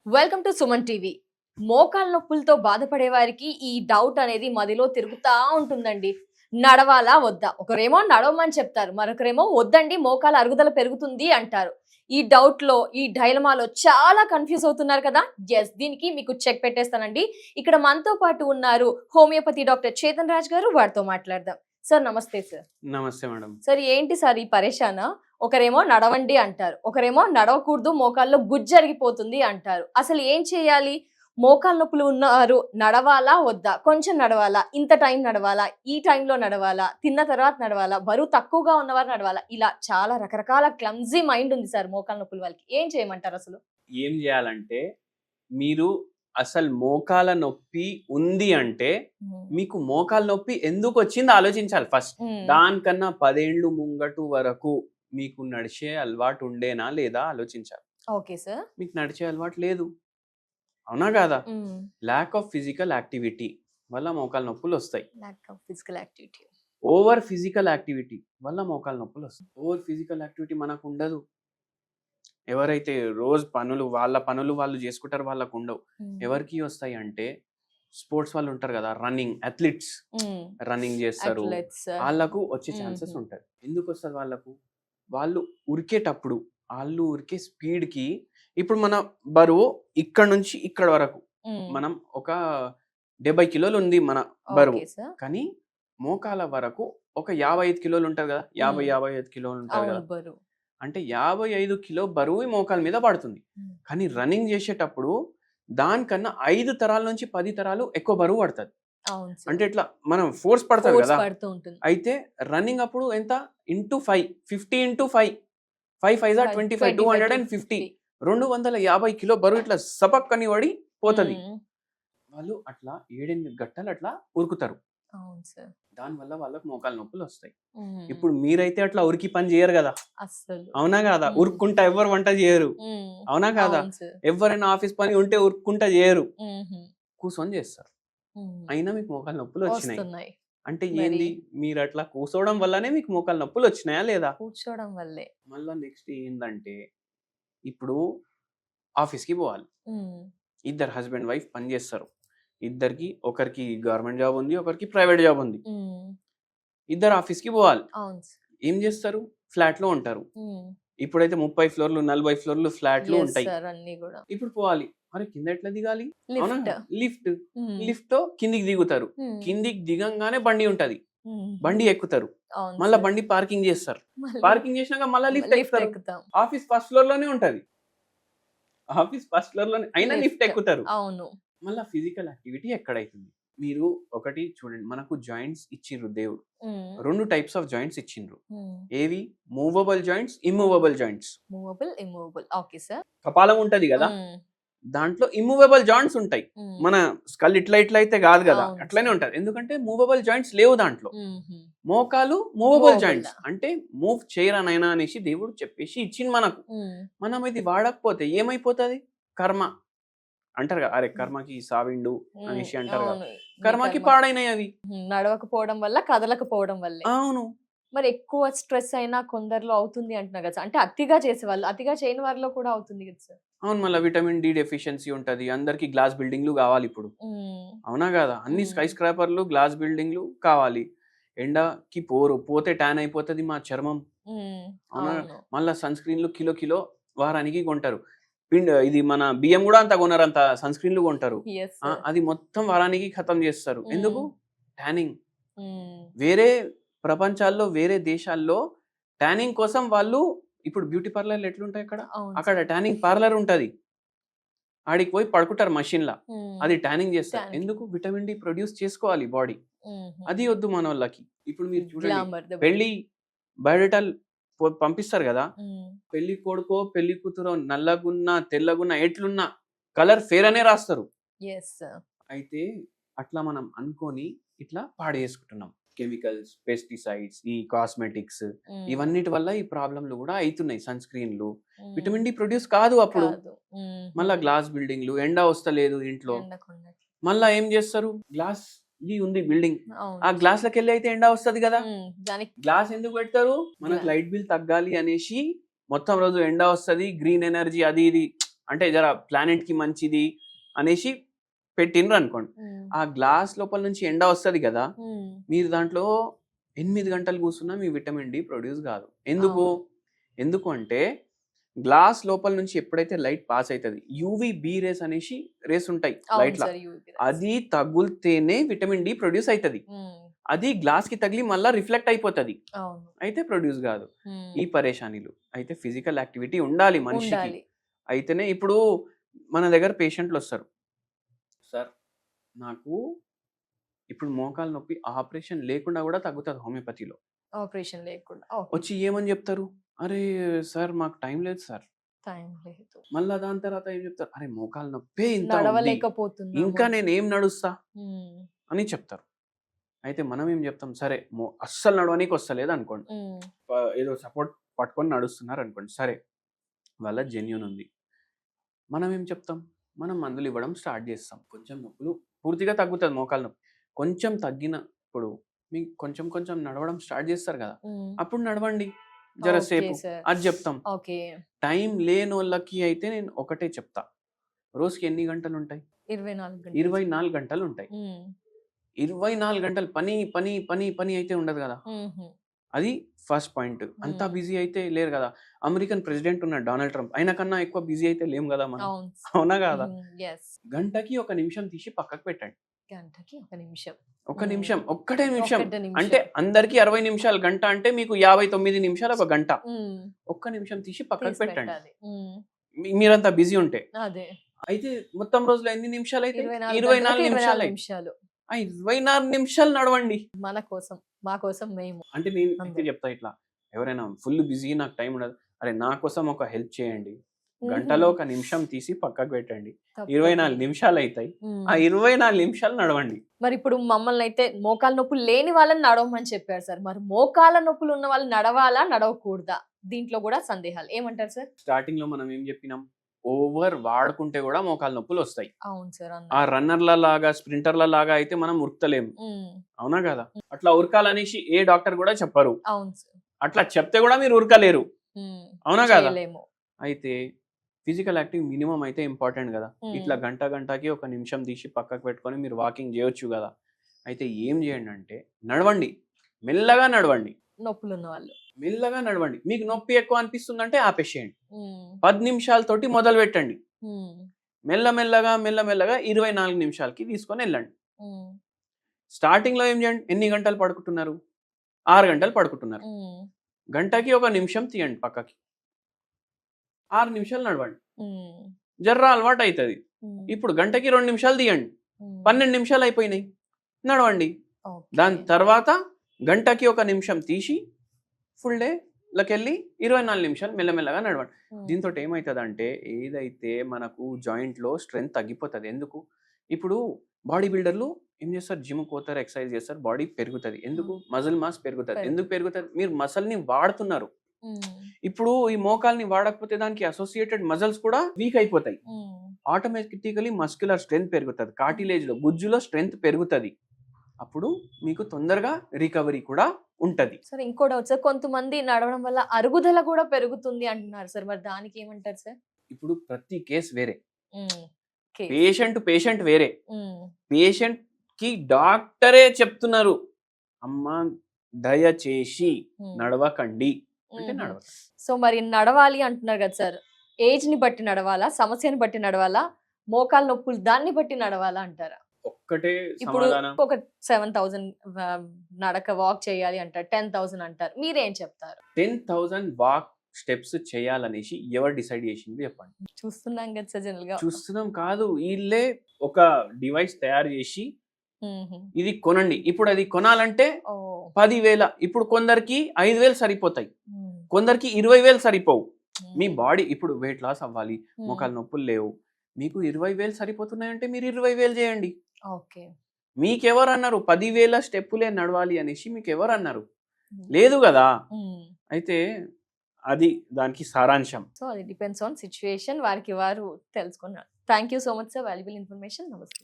Welcome to Suman TV. మోకాళ్ళ నొప్పులతో బాధపడే వారికి ఈ డౌట్ అనేది మదిలో తిరుగుతా ఉంటుందండి. నడవాలా వద్దా? ఒకరేమో నడవమని చెప్తారు, మరొకరేమో వద్దండి మోకాళ్ళ అరుగుదల పెరుగుతుంది అంటారు. ఈ డౌట్ లో, ఈ డైలమాలో చాలా కన్ఫ్యూజ్ అవుతున్నారు కదా. ఎస్, దీనికి మీకు చెక్ పెట్టేస్తానండి. ఇక్కడ మనతో పాటు ఉన్నారు హోమియోపతి డాక్టర్ చేతన్ రాజ్ గారు. వారితో మాట్లాడదాం. సార్ నమస్తే. సార్ నమస్తే మేడం. సార్ ఏంటి సార్ ఈ పరేషానా? ఒకరేమో నడవండి అంటారు, ఒకరేమో నడవకూడదు మోకాల్లో గుజ్జరిగిపోతుంది అంటారు. అసలు ఏం చేయాలి? మోకాళ్ళ నొప్పులు ఉన్నారు, నడవాలా వద్దా? కొంచెం నడవాలా? ఇంత టైం నడవాలా? ఈ టైంలో నడవాలా? తిన్న తర్వాత నడవాలా? బరువు తక్కువగా ఉన్నవారు నడవాలా? ఇలా చాలా రకరకాల క్లమ్జీ మైండ్ ఉంది సార్ మోకాళ్ళ నొప్పుల వాళ్ళకి. ఏం చేయమంటారు అసలు? ఏం చేయాలంటే, మీరు అసలు మోకాల నొప్పి ఉంది అంటే మీకు మోకాల నొప్పి ఎందుకు వచ్చింది ఆలోచించాలి ఫస్ట్. దానికన్నా 10 ఏళ్ళు ముంగటు వరకు మీకు నడిచే అలవాటు ఉండేనా లేదా ఆలోచించాలి. Okay sir. మీకు నడిచే అలవాటు లేదు, అవునా కాదా? ల్యాక్ ఆఫ్ ఫిజికల్ యాక్టివిటీ వల్ల మోకాల నొప్పులు వస్తాయి. ఓవర్ ఫిజికల్ యాక్టివిటీ వల్ల మోకాల నొప్పులు వస్తాయి. ఓవర్ ఫిజికల్ యాక్టివిటీ మనకు ఉండదు. ఎవరైతే రోజు వాళ్ళ పనులు వాళ్ళు చేసుకుంటారు, వాళ్ళకు ఉండవు. ఎవరికి వస్తాయి అంటే స్పోర్ట్స్ వాళ్ళు ఉంటారు కదా, రన్నింగ్ అథ్లీట్స్, రన్నింగ్ చేస్తారు, వాళ్ళకు వచ్చే ఛాన్సెస్ ఉంటాయి. ఎందుకు వస్తారు వాళ్ళకు? వాళ్ళు ఉరికేటప్పుడు వాళ్ళు ఉరికే స్పీడ్ కి, ఇప్పుడు మన బరువు ఇక్కడ నుంచి ఇక్కడ వరకు మనం ఒక 70 కిలోలు ఉంది మన బరువు, కానీ మోకాల వరకు ఒక 55 కిలోలు ఉంటారు కదా, 55 కిలోలు ఉంటారు కదా. అంటే 55 కిలో బరువు మోకాల మీద పడుతుంది. కానీ రన్నింగ్ చేసేటప్పుడు దానికన్నా 5 తరాల నుంచి 10 తరాలు ఎక్కువ బరువు పడుతుంది. అంటే ఇట్లా మనం ఫోర్స్ పడుతుంది కదా. అయితే రన్నింగ్ అప్పుడు ఎంత? ఇంటూ 5, 50 ఇంటూ 5, 5 5 25, 250, 250 కిలో బరువు ఇట్లా సపక్కని పడి పోతుంది. వాళ్ళు అట్లా 7-8 గంటలు అట్లా ఉరుకుతారు. దానివల్ల వాళ్ళకు మోకాలు నొప్పులు వస్తాయి. ఇప్పుడు మీరైతే అట్లా ఉరికి పని చేయరు కదా, అవునా కాదా? ఉరుక్కుంటా ఎవరు వంట చేయరు, అవునా కాదా? ఎవరైనా ఆఫీస్ పని ఉంటే ఉరుక్కుంటా చేయరు, కూర్చొని చేస్తారు. అయినా మీకు మోకాలు నొప్పులు వచ్చినాయి అంటే ఏంది? మీరు అట్లా కూర్చోవడం వల్లనే మీకు మోకాలు నొప్పులు వచ్చినాయా లేదా? కూర్చోవడం వల్లే. మళ్ళా నెక్స్ట్ ఏంటంటే, ఇప్పుడు ఆఫీస్కి పోవాలి, ఇద్దరు హస్బెండ్ వైఫ్ పని చేస్తారు. ఇద్దరికి, ఒకరికి గవర్నమెంట్ జాబ్ ఉంది, ఒకరికి ప్రైవేట్ జాబ్ ఉంది. ఇద్దరు ఆఫీస్కి పోవాలి. ఏం చేస్తారు? ఫ్లాట్ లో ఉంటారు. ఇప్పుడైతే 30 ఫ్లోర్లు 40 ఫ్లోర్లు ఫ్లాట్లు ఉంటాయి. ఇప్పుడు పోవాలి, మరి కింద ఎట్లా దిగాలి? లిఫ్ట్ తో కిందికి దిగుతారు. కిందికి దిగంగానే బండి ఉంటది, బండి ఎక్కుతారు, మళ్ళీ బండి పార్కింగ్ చేస్తారు. పార్కింగ్ చేసినాక మళ్ళీ లిఫ్ట్ ఎక్కుతారు. ఆఫీస్ ఫస్ట్ ఫ్లోర్ లోనే ఉంటది, ఆఫీస్ ఫస్ట్ ఫ్లోర్ లోనే, అయినా లిఫ్ట్ ఎక్కుతారు. మళ్ళీ ఫిజికల్ యాక్టివిటీ ఎక్కడైతుంది? మీరు ఒకటి చూడండి, మనకు జాయింట్స్ ఇచ్చిండ్రు దేవుడు, 2 టైప్స్ ఆఫ్ జాయింట్స్ ఇచ్చిండ్రు. ఏవి? Movable joints, immovable joints. కపాలం ఉంటది కదా, దాంట్లో ఇమ్మూవబుల్ జాయింట్స్ ఉంటాయి. మన స్కల్ ఇట్లా ఇట్లా అయితే కాదు కదా, అట్లనే ఉంటది. ఎందుకంటే మూవబుల్ జాయింట్స్ లేవు దాంట్లో. మోకాలు మూవబుల్ జాయింట్స్, అంటే మూవ్ చేయరానైనా అనేసి దేవుడు చెప్పేసి ఇచ్చింది మనకు. మనం ఇది వాడకపోతే ఏమైపోతుంది? కర్మ అంటారు కదా, అరే కర్మకి సావిండు అనేసి అంటారు కదా, కర్మకి పాడైనాయి అవి. నడవకపోవడం వల్ల, కదలకపోవడం వల్ల. అవును. మరి ఎక్కువ స్ట్రెస్ అయినా కొందరిలో అవుతుంది అంటున్నారు కదా, అంటే అతిగా చేసే వాళ్ళు, అతిగా చేయని వారిలో కూడా అవుతుంది కదా సార్. అవును, మళ్ళీ విటమిన్ డి డెఫిషియన్సీ ఉంటది. అందరికి గ్లాస్ బిల్డింగ్లు కావాలి ఇప్పుడు, అవునా కదా? అన్ని స్కై స్క్రాపర్లు, గ్లాస్ బిల్డింగ్లు కావాలి. ఎండకి పోతే ట్యాన్ అయిపోతుంది మా చర్మం, అవునా? మళ్ళీ సన్ స్క్రీన్లు కిలో వారానికి కొంటారు. ఇది మన బియ్యం కూడా అంత కొనరు, అంత సన్ స్క్రీన్లు కొంటారు. అది మొత్తం వారానికి ఖతం చేస్తారు. ఎందుకు? ట్యానింగ్. వేరే ప్రపంచాల్లో, వేరే దేశాల్లో ట్యానింగ్ కోసం వాళ్ళు, ఇప్పుడు బ్యూటీ పార్లర్లు ఎట్లుంటాయి అక్కడ ట్యానింగ్ పార్లర్ ఉంటది, ఆడికి పోయి పడుకుంటారు మషిన్ లా, అది ట్యానింగ్ చేస్తారు. ఎందుకు? విటమిన్ డి ప్రొడ్యూస్ చేసుకోవాలి బాడీ. అది వద్దు మన వాళ్ళకి. ఇప్పుడు మీరు చూడండి, పెళ్లి బయోడేటాలు పంపిస్తారు కదా, పెళ్లి కొడుకో పెళ్లి కూతురో నల్లగున్నా తెల్లగున్నా ఎట్లున్నా కలర్ ఫేర్ అనే రాస్తారు. అయితే అట్లా మనం అనుకొని ఇట్లా పాడేసుకుంటున్నాం. కెమికల్స్, పెస్టిసైడ్స్, ఈ కాస్మెటిక్స్, ఇవన్నిటి వల్ల ఈ ప్రాబ్లంలు కూడా అవుతున్నాయి. సన్ స్క్రీన్లు, విటమిన్ డి ప్రొడ్యూస్ కాదు అప్పుడు. మళ్ళా గ్లాస్ బిల్డింగ్లు, ఎండ వస్తలేదు ఇంట్లో, మళ్ళా ఏం చేస్తారు? గ్లాస్ ఉంది బిల్డింగ్, ఆ గ్లాస్ లకి వెళ్ళి అయితే ఎండ వస్తుంది కదా. గ్లాస్ ఎందుకు పెడతారు? మనకు లైట్ బిల్ తగ్గాలి అనేసి. మొత్తం రోజు ఎండ వస్తుంది, గ్రీన్ ఎనర్జీ అది ఇది అంటే జర ప్లానెట్ కి మంచిది అనేసి పెట్టిండ్రు అనుకోండి. ఆ గ్లాస్ లోపల నుంచి ఎండ వస్తది కదా, మీరు దాంట్లో 8 గంటలు కూర్చున్నా మీ విటమిన్ డి ప్రొడ్యూస్ కాదు. ఎందుకు అవును. ఎందుకు అంటే గ్లాస్ లోపల నుంచి ఎప్పుడైతే లైట్ పాస్ అవుతుంది, యూవి బి రేస్ అనేసి రేస్ ఉంటాయి అవును లైట్ లా, సార్ యూవి రేస్. అది తగులితేనే విటమిన్ డి ప్రొడ్యూస్ అవుతుంది. అది గ్లాస్ కి తగిలి మళ్ళీ రిఫ్లెక్ట్ అయిపోతుంది, అవును. అయితే ప్రొడ్యూస్ కాదు. ఉమ్. ఈ పరేషానీలు అయితే ఫిజికల్ యాక్టివిటీ ఉండాలి మనిషికి. ఉండాలి. అయితేనే ఇప్పుడు మన దగ్గర పేషెంట్లు వస్తారు, సార్ నాకు ఇప్పుడు మోకాలు నొప్పి ఆపరేషన్ లేకుండా కూడా తగ్గుతుంది హోమియోపతిలో. ఆపరేషన్ లేకుండా. ఓకే. వచ్చి ఏమని చెప్తారు, అరే సార్ మాకు టైం లేదు సార్. టైం లేదు. మళ్ళా దాని తర్వాత ఏం చెప్తారు, అరే మోకాలు నొప్పి ఇంత ఉంది, నడవలేకపోతున్నాము. ఇంకా నేను ఏం నడుస్తా ఉమ్. అని చెప్తారు. అయితే మనం ఏం చెప్తాం, సరే అస్సలు నడవనీకి వస్తలేదు అనుకోండి, ఉమ్. ఏదో సపోర్ట్ పట్టుకొని నడుస్తున్నారు అనుకోండి, సరే వాళ్ళ జెన్యూన్ ఉంది. మనం ఏం చెప్తాం, మనం మందులు ఇవ్వడం స్టార్ట్ చేస్తాం. కొంచెం నొప్పులు పూర్తిగా తగ్గుతుంది మోకాలు నొప్పి, కొంచెం తగ్గినప్పుడు మీకు కొంచెం కొంచెం నడవడం స్టార్ట్ చేస్తారు కదా, ఉమ్. అప్పుడు నడవండి జరసేపు, ఓకే సార్. అది చెప్తాం. ఓకే. టైం లేని వాళ్ళకి అయితే నేను ఒకటే చెప్తా, రోజుకి ఎన్ని గంటలు ఉంటాయి, 24 గంటలు. 24 గంటలు ఉంటాయి. ఉమ్. 24 గంటలు పని పని పని పని అయితే ఉండదు కదా, ఉహు. అది ఫస్ట్ పాయింట్. అంతా బిజీ అయితే లేరు కదా, అమెరికన్ ప్రెసిడెంట్ ఉన్నాడు డొనాల్డ్ ట్రంప్, ఆయన కన్నా ఎక్కువ బిజీ అయితే లేం కదా మనం, అవును. అవునా కదా. yes. గంటకి 1 నిమిషం తీసి పక్కకు పెట్టండి, గంటకి 1 నిమిషం. 1 నిమిషం, ఒక్కటే నిమిషం. ఒక్కటే నిమిషం. అంటే అందరికి 60 నిమిషాలు గంట అంటే మీకు 59 నిమిషాలు ఒక గంట. ఉమ్. 1 నిమిషం తీసి పక్కకు తీసి పెట్టండి, పెట్టాలి. ఉమ్. మీరంతా బిజీ ఉంటే. అదే అయితే మొత్తం రోజులో ఎన్ని నిమిషాలు అయితే 24 24 గంటలకి నిమిషాలు 24 అయితే నిమిషాలు. ఆ 24 నిమిషాలు నడవండి. మన కోసం, మా కోసం మేము. అంటే నేను అయితే అంతే. చెప్తా ఇట్లా, ఎవరైనా ఫుల్ బిజీ నాకు టైం ఉండదు, అరే నా కోసం ఒక హెల్ప్ చేయండి, ఉహు. గంటలో 1 నిమిషం తీసి పక్కకు పెట్టండి, తప్పకుండా. 24 నిమిషాలు అవుతాయి, ఉమ్. ఆ 24 నిమిషాలు నడవండి. మరి ఇప్పుడు మమ్మల్ని అయితే మోకాల నొప్పులు లేని వాళ్ళని నడవమని చెప్పారు సార్. మరి మోకాల నొప్పులు ఉన్న వాళ్ళు నడవాలా నడవకూడదా? దీంట్లో కూడా సందేహాలు, ఏమంటారు సార్? స్టార్టింగ్ లో మనం ఏం చెప్పినాం, ఓవర్ వాడుకుంటే కూడా మోకాలు నొప్పులు వస్తాయి. అవును సార్. ఆ రన్నర్ల లాగా స్ప్రింటర్ల లాగా అయితే మనం ఉరుకుతలేము, అవునా కదా. అట్లా ఉరకాలనేసి ఏ డాక్టర్ కూడా చెప్పరు, అవును సార్. అట్లా చెప్తే కూడా మీరు ఉరకలేరు, అవునా కదా. చేయలేము. అయితే ఫిజికల్ యాక్టివ్ మినిమం అయితే ఇంపార్టెంట్ కదా. ఇట్లా గంటకి 1 నిమిషం తీసి పక్కకు పెట్టుకొని మీరు వాకింగ్ చేయొచ్చు కదా. అయితే ఏం చేయండి అంటే నడవండి, మెల్లగా నడవండి, నొప్పులు ఉన్న వాళ్ళు మెల్లగా నడవండి. మీకు నొప్పి ఎక్కువ అనిపిస్తుందంటే ఆపేసేయండి, 10 నిమిషాలతోటి మొదలు పెట్టండి, మెల్లమెల్లగా మెల్లమెల్లగా 24 నిమిషాలకి తీసుకొని వెళ్ళండి. స్టార్టింగ్ లో ఏం చేయండి, ఎన్ని గంటలు పడుకుంటున్నారు, 6 గంటలు పడుకుంటున్నారు, గంటకి 1 నిమిషం తీయండి పక్కకి, 6 నిమిషాలు నడవండి, జర్రా అలవాటు అవుతుంది. ఇప్పుడు గంటకి 2 నిమిషాలు తీయండి, 12 నిమిషాలు అయిపోయినాయి, నడవండి. దాని తర్వాత గంటకి 1 నిమిషం తీసి ఫుల్ డే లోకెళ్ళి 24 నిమిషాలు మెల్లమెల్లగా నడవండి. దీంతో ఏమవుతుందంటే ఏదైతే మనకు జాయింట్లో స్ట్రెంగ్త్ తగ్గిపోతుంది. ఎందుకు, ఇప్పుడు బాడీ బిల్డర్లు ఏం చేస్తారు, జిమ్ పోతారు, ఎక్సర్సైజ్ చేస్తారు, బాడీ పెరుగుతుంది. ఎందుకు, మజిల్ మాస్ పెరుగుతుంది. ఎందుకు పెరుగుతుంది, మీరు మసల్ని వాడుతున్నారు. ఇప్పుడు ఈ మోకాల్ని వాడకపోతే దానికి అసోసియేటెడ్ మజిల్స్ కూడా వీక్ అయిపోతాయి, ఆటోమేటికలీ మస్క్యులర్ స్ట్రెంగ్త్ పెరుగుతుంది, కార్టిలేజ్ లో గుజ్జులో స్ట్రెంగ్త్ పెరుగుతుంది, అప్పుడు మీకు తొందరగా రికవరీ కూడా ఉంటది. సార్ ఇంకోటి డౌట్ సార్, కొంతమంది నడవడం వల్ల అరుగుదల కూడా పెరుగుతుంది అంటున్నారు సార్, మరి దానికి ఏమంటారు సార్? ఇప్పుడు ప్రతి కేసు వేరే, పేషెంట్ వేరే, పేషెంట్ కి డాక్టరే చెప్తున్నారు, అమ్మా దయచేసి నడవకండి అంటే నడవకండి. సో మరి నడవాలి అంటున్నారు కదా సార్, ఏజ్ ని బట్టి నడవాలా, సమస్యని బట్టి నడవాలా, మోకాలు నొప్పులు దాన్ని బట్టి నడవాలా అంటారా? ఒక్కటే ఇప్పుడు సమాధానం, ఒక 7,000 నడక వాక్ చేయాలి అంటారు, 10,000 అంటారు, మీరేం చెప్తారు? 10,000 వాక్ స్టెప్స్ చేయాలనేసి ఎవరు డిసైడ్ చేసింది చెప్పండి? చూస్తున్నాం కదా సార్, జనరల్ గా చూస్తున్నాం కాదు, వీళ్ళే ఒక డివైస్ తయారు చేసి ఇది కొనండి, ఇప్పుడు అది కొనాలంటే 10,000, ఇప్పుడు కొందరికి 5,000 సరిపోతాయి, కొందరికి 20,000 సరిపోవు. మీ బాడీ ఇప్పుడు వెయిట్ లాస్ అవ్వాలి, మోకాలు నొప్పులు లేవు, మీకు 20,000 సరిపోతున్నాయంటే మీరు 20,000 చేయండి. మీకెవరు అన్నారు 10,000 స్టెప్పులే నడవాలి అనేసి? మీకు ఎవరు అన్నారు? లేదు కదా. అయితే అది దానికి సారాంశం. సో అది డిపెండ్స్ ఆన్ సిచ్యువేషన్, వారికి వారు తెలుసుకున్నారు. Thank you so much sir, valuable information. నమస్తే.